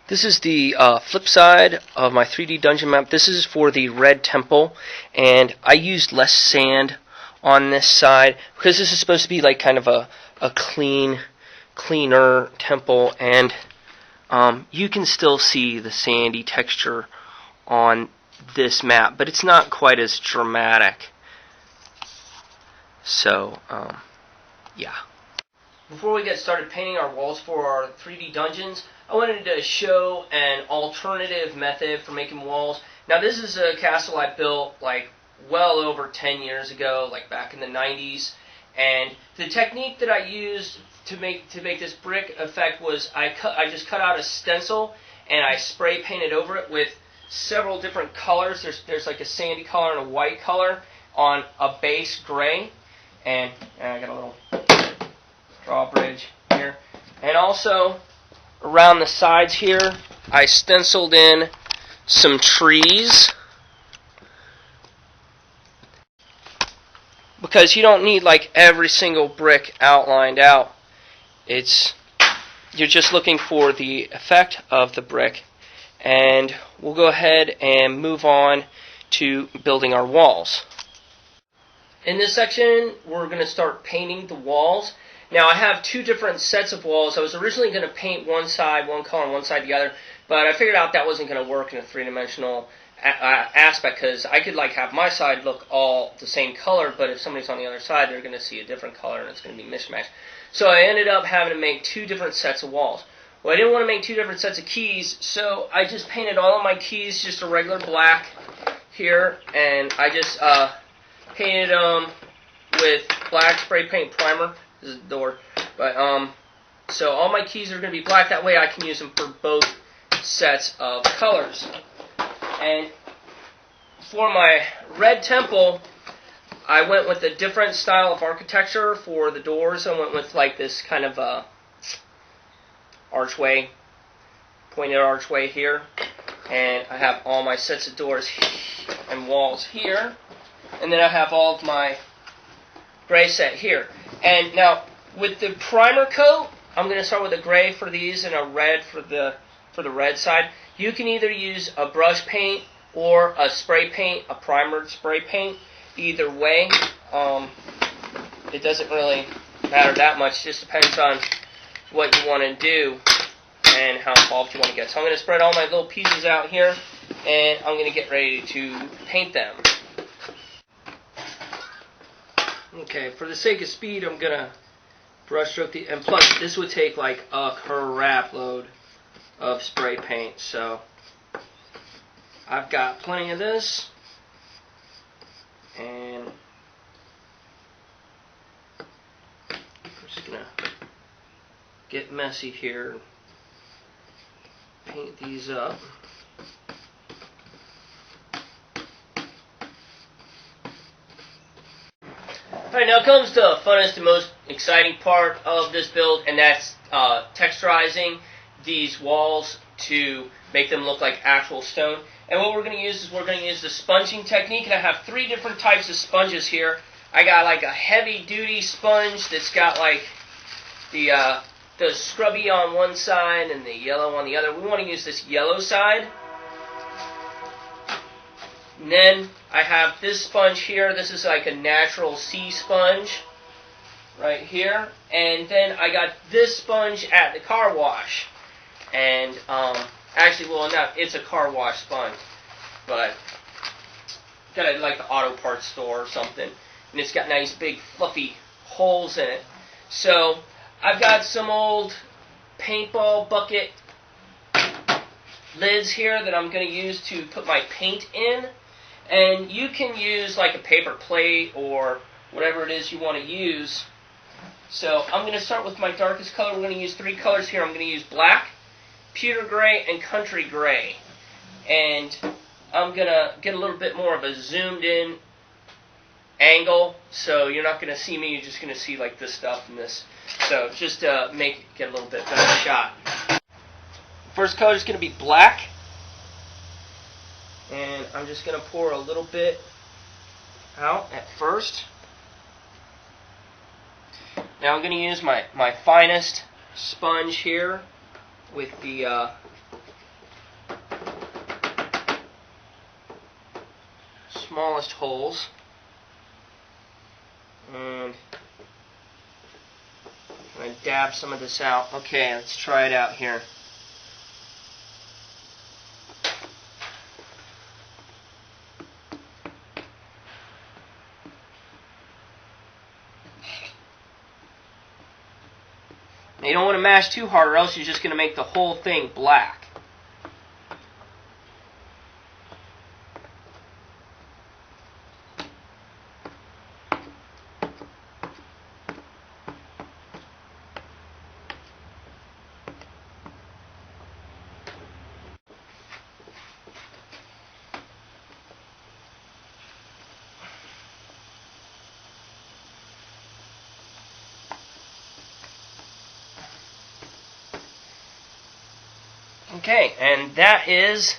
This is the flip side of my 3D dungeon map. This is for the red temple, and I used less sand on this side because this is supposed to be like kind of a cleaner temple, and you can still see the sandy texture on this map, but it's not quite as dramatic. So, yeah. Before we get started painting our walls for our 3D dungeons, I wanted to show an alternative method for making walls. Now, this is a castle I built like well over 10 years ago, like back in the 90s. And the technique that I used to make this brick effect was I just cut out a stencil and I spray painted over it with several different colors. There's like a sandy color and a white color on a base gray. And I got a little drawbridge here. And also around the sides here, I stenciled in some trees, because you don't need like every single brick outlined out. You're just looking for the effect of the brick. And we'll go ahead and move on to building our walls. In this section, we're going to start painting the walls. Now, I have two different sets of walls. I was originally going to paint one side, one color, and one side the other, but I figured out that wasn't going to work in a three-dimensional aspect, because I could like have my side look all the same color, but if somebody's on the other side, they're going to see a different color, and it's going to be mishmash. So I ended up having to make two different sets of walls. Well, I didn't want to make two different sets of keys, so I just painted all of my keys just a regular black here, and I just painted them with black spray paint primer. This is the door. But so all my keys are going to be black. That way I can use them for both sets of colors. And for my red temple, I went with a different style of architecture for the doors. I went with like this kind of archway, pointed archway here. And I have all my sets of doors and walls here. And then I have all of my gray set here. And now, with the primer coat, I'm going to start with a gray for these and a red for the red side. You can either use a brush paint or a spray paint, a primered spray paint. Either way, it doesn't really matter that much. It just depends on what you want to do and how involved you want to get. So I'm going to spread all my little pieces out here, and I'm going to get ready to paint them. Okay, for the sake of speed, I'm going to brush stroke the, and plus this would take like a crap load of spray paint, so I've got plenty of this, and I'm just going to get messy here, paint these up. Alright, now comes the funnest and most exciting part of this build, and that's texturizing these walls to make them look like actual stone. And what we're going to use is we're going to use the sponging technique, and I have three different types of sponges here. I got like a heavy-duty sponge that's got like the scrubby on one side and the yellow on the other. We want to use this yellow side. And then I have this sponge here. This is like a natural sea sponge right here. And then I got this sponge at the car wash. And actually, well, no, it's a car wash sponge, but got it like the auto parts store or something. And it's got nice big fluffy holes in it. So I've got some old paintball bucket lids here that I'm going to use to put my paint in. And you can use like a paper plate or whatever it is you want to use. So I'm going to start with my darkest color. We're going to use three colors here. I'm going to use black, pewter gray, and country gray. And I'm going to get a little bit more of a zoomed in angle. So you're not going to see me. You're just going to see like this stuff and this. So just get a little bit better shot. First color is going to be black. And I'm just going to pour a little bit out at first. Now I'm going to use my finest sponge here with the smallest holes. And I'm going to dab some of this out. Okay, let's try it out here. Now, you don't want to mash too hard, or else you're just going to make the whole thing black. Okay, and that is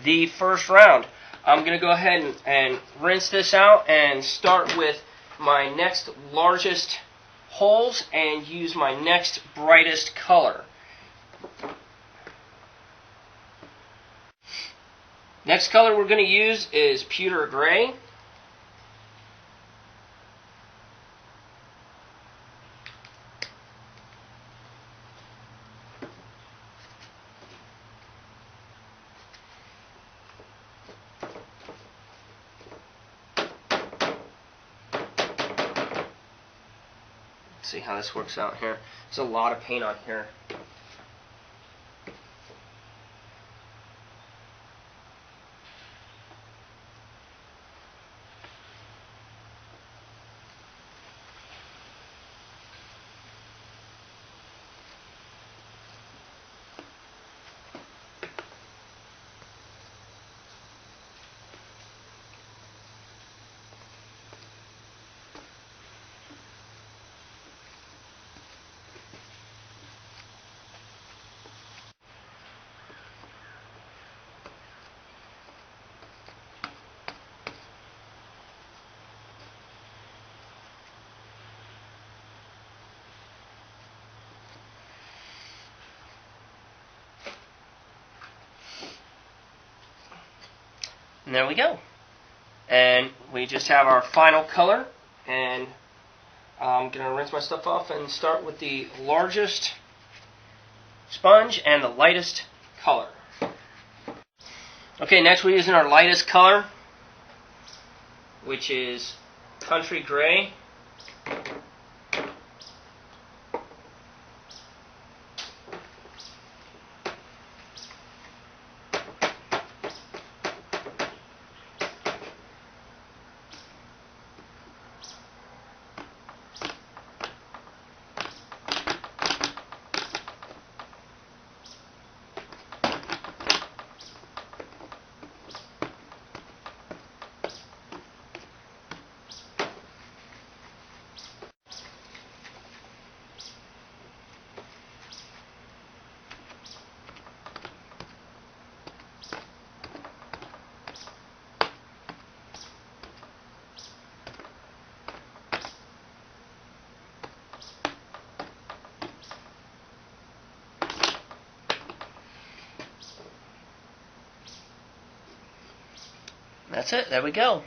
the first round. I'm going to go ahead and rinse this out and start with my next largest holes and use my next brightest color. Next color we're going to use is pewter gray. See how this works out here. There's a lot of paint on here. And there we go. And we just have our final color. And I'm going to rinse my stuff off and start with the largest sponge and the lightest color. Okay, next we're using our lightest color, which is country gray. That's it. There we go.